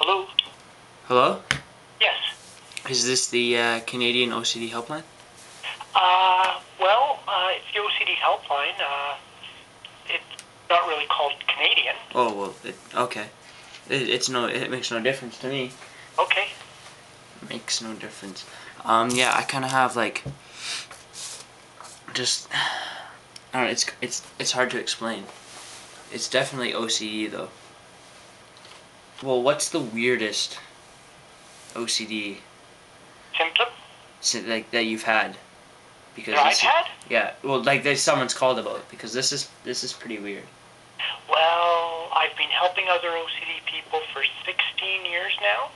Hello? Hello? Yes. Is this the Canadian OCD Helpline? It's the OCD Helpline. It's not really called Canadian. Oh, well, okay. It makes no difference to me. Okay. It makes no difference. Yeah, I kind of have just, I don't know, it's hard to explain. It's definitely OCD though. Well, what's the weirdest OCD Symptom? that you've had? Because That I've had? yeah, well, that someone's called about it, because this is pretty weird. Well, I've been helping other OCD people for 16 years now,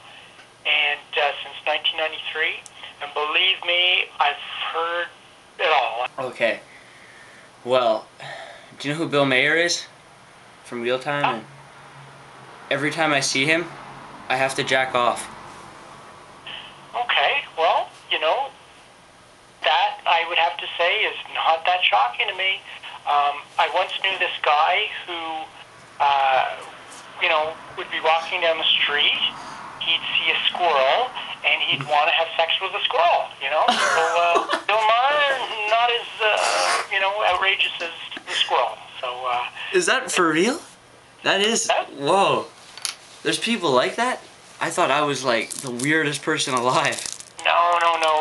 and since 1993, and believe me, I've heard it all. Okay. Well, do you know who Bill Mayer is from Real Time? Yeah. And every time I see him, I have to jack off. Okay, well, that I would have to say is not that shocking to me. I once knew this guy who, would be walking down the street, he'd see a squirrel, and he'd want to have sex with a squirrel, So, Bill Maher, not as, outrageous as the squirrel. So, Is that for real? That is... Whoa. There's people like that? I thought I was, the weirdest person alive. No.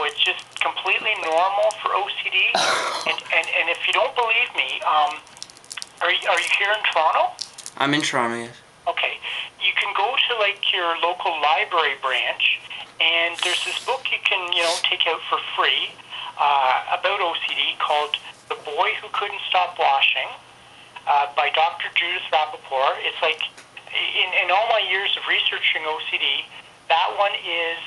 It's just completely normal for OCD. and if you don't believe me, are you here in Toronto? I'm in Toronto, yes. Okay. You can go to, your local library branch, and there's this book you can, take out for free about OCD called The Boy Who Couldn't Stop Washing by Dr. Judith Rappaport. It's in all my years of researching OCD, that one is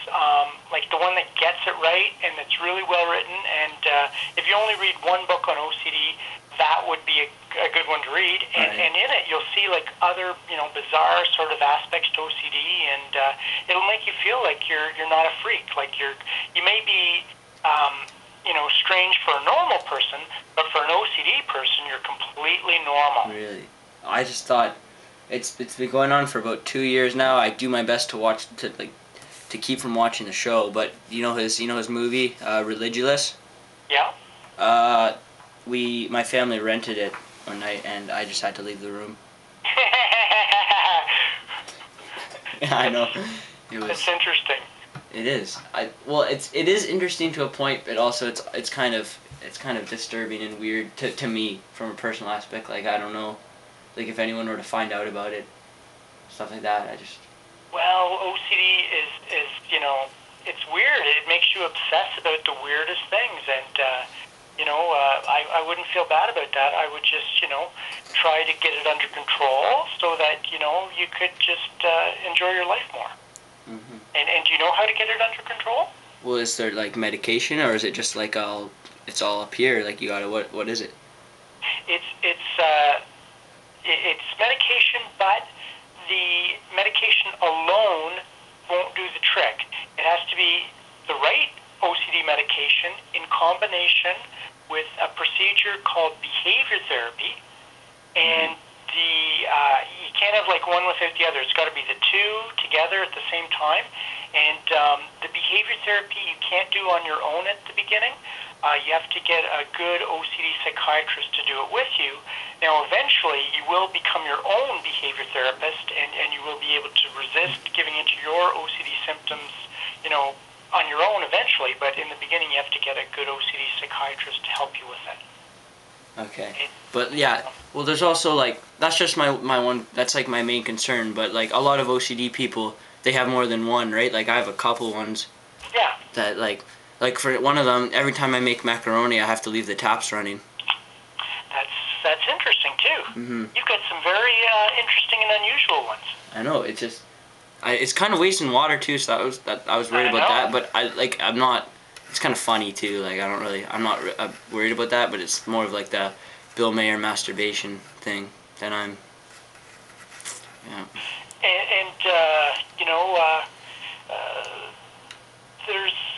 the one that gets it right, and it's really well written. And if you only read one book on OCD, that would be a good one to read. And, right. And in it, you'll see other bizarre sort of aspects to OCD, and it'll make you feel like you're not a freak. You may be strange for a normal person, but for an OCD person, you're completely normal. Really? I just thought it's been going on for about 2 years now. I do my best to keep from watching the show, but you know his movie Religulous? Yeah. My family rented it one night, and I just had to leave the room. Yeah, I know. It's interesting. It is. It is interesting to a point, but also it's kind of disturbing and weird to me from a personal aspect. I don't know, if anyone were to find out about it, stuff like that. Well, OCD is it's weird. It makes you obsess about the weirdest things, and I wouldn't feel bad about that. I would just try to get it under control so that you could just enjoy your life more. Mm-hmm. And do you know how to get it under control? Well, is there medication, or is it just it's all up here? You gotta what is it? It's medication, but the medication alone won't do the trick. It has to be the right OCD medication in combination with a procedure called behavior therapy, and you can't have one without the other. It's got to be the two together at the same time. And the behavior therapy you can't do on your own at the beginning. You have to get a good OCD psychiatrist to do it with you. Now, eventually, you will become your own behavior therapist, and you will be able to resist giving into your OCD symptoms, on your own eventually. But in the beginning, you have to get a good OCD psychiatrist to help you with it. Okay. But yeah, well, there's also that's just my one. That's my main concern. But a lot of OCD people, they have more than one, right? I have a couple ones. Yeah. That for one of them, every time I make macaroni, I have to leave the taps running. That's interesting too. Mm-hmm. You've got some very interesting and unusual ones. I know. It's kind of wasting water too. So I was worried about that. But I'm not. It's kind of funny too. I'm not worried about that. But it's more of the Bill Mayer masturbation thing that I'm. Yeah.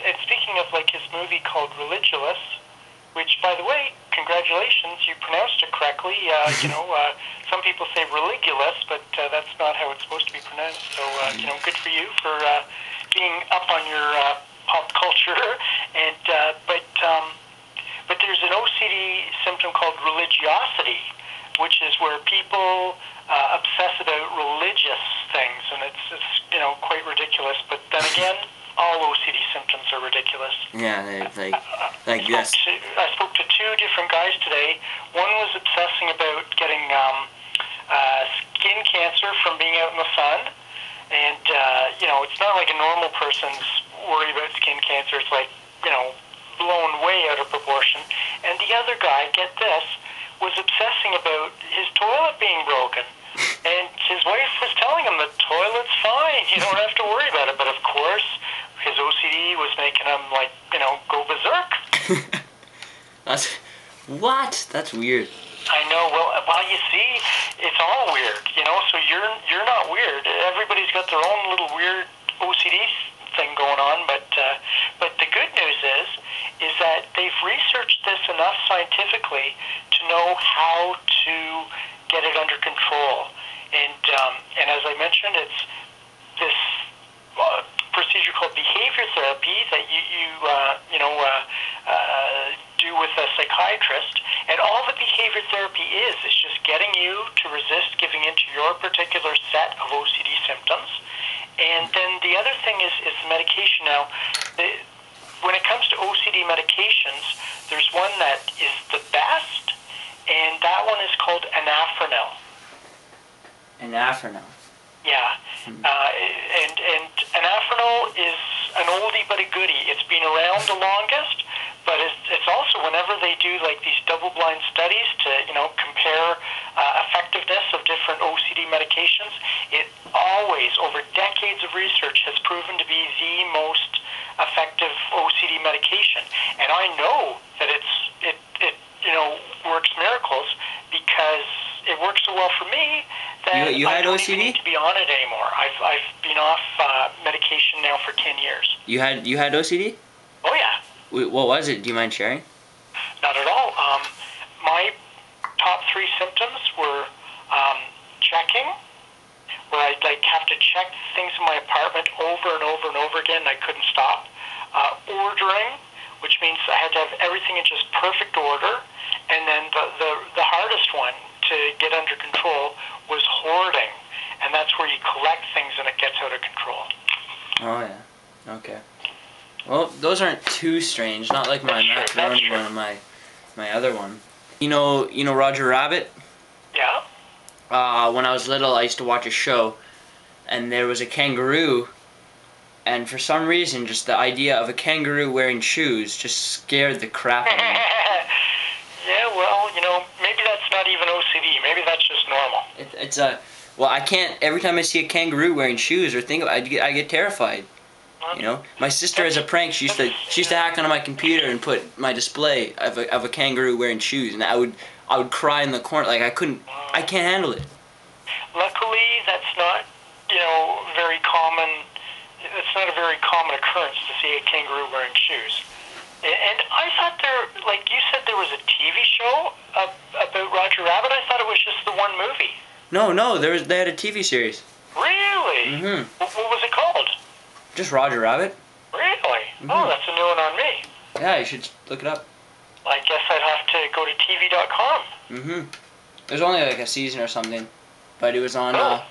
And speaking of his movie called Religulous, which, by the way, congratulations, you pronounced it correctly. Some people say religulous, but that's not how it's supposed to be pronounced. So, good for you for being up on your pop culture. And but there's an OCD symptom called religiosity, which is where people obsess about religious things, and it's quite ridiculous. But then again, all OCD symptoms are ridiculous. Yeah, I spoke to two different guys today. One was obsessing about getting skin cancer from being out in the sun, and it's not like a normal person's worry about skin cancer. It's like blown way out of proportion. And the other guy, get this, was obsessing about his toilet being broken. And his wife was telling him the toilet's fine, you don't have to worry about it. But of course, his OCD was making him go berserk. That's weird. I know. Well, you see, it's all weird, So you're not weird. Everybody's got their own little weird OCD thing going on. But the good news is that they've researched this enough scientifically to know how to get it under control. And as I mentioned, it's this procedure called behavior therapy that you do with a psychiatrist. And all the behavior therapy is just getting you to resist giving into your particular set of OCD symptoms. And then the other thing is the medication. Now, when it comes to OCD medications, there's one that is the best, and that one is called anafranil. Anafranil. Yeah, and anafranil is an oldie but a goodie. It's been around the longest, but it's also whenever they do like these double-blind studies to compare effectiveness of different OCD medications, it always over decades of research has proven to be the most effective OCD medication. And I know that it works miracles because it works so well for me that you had I don't OCD? even need to be on it anymore. I've been off medication now for 10 years. You had OCD? Oh yeah. What was it? Do you mind sharing? Not at all. My top 3 symptoms were checking, where I'd have to check things in my apartment over and over and over again, and I couldn't stop. Ordering, which means I had to have everything in just perfect order. And then the hardest one to get under control was hoarding, and that's where you collect things and it gets out of control. Oh yeah, okay. Well, those aren't too strange. Not like my macaroni one and my other one. You know Roger Rabbit? Yeah. When I was little, I used to watch a show, and there was a kangaroo, and for some reason, just the idea of a kangaroo wearing shoes just scared the crap out of me. Yeah, well, maybe that's not even OCD. Maybe that's just normal. Well, I can't. Every time I see a kangaroo wearing shoes or think about it, I get terrified. My sister, as a prank, she used to hack onto my computer and put my display of a kangaroo wearing shoes, and I would cry in the corner. Like I can't handle it. Luckily, that's not very common. It's not a very common occurrence to see a kangaroo wearing shoes. And I thought like you said, there was a TV show about Roger Rabbit. I thought it was just the one movie. No, they had a TV series. Really? Mm-hmm. What was it called? Just Roger Rabbit. Really? Mm-hmm. Oh, that's a new one on me. Yeah, you should look it up. I guess I'd have to go to TV.com. Mm-hmm. There's only like a season or something, but it was on. I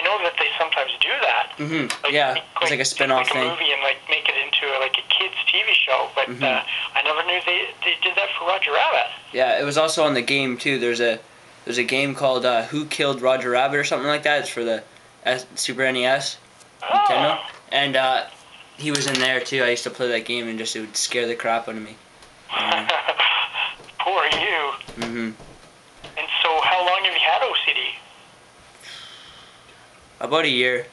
know that they sometimes do that. Mm-hmm. Yeah, it's like a spin-off thing. Take a movie and make it into a kids TV show, but I never knew they did that for Roger Rabbit. Yeah, it was also on the game too. There's a game called Who Killed Roger Rabbit or something like that. It's for the Super NES, Nintendo, and he was in there too. I used to play that game and it would scare the crap out of me. Poor you. Mhm. And so, how long have you had OCD? About a year.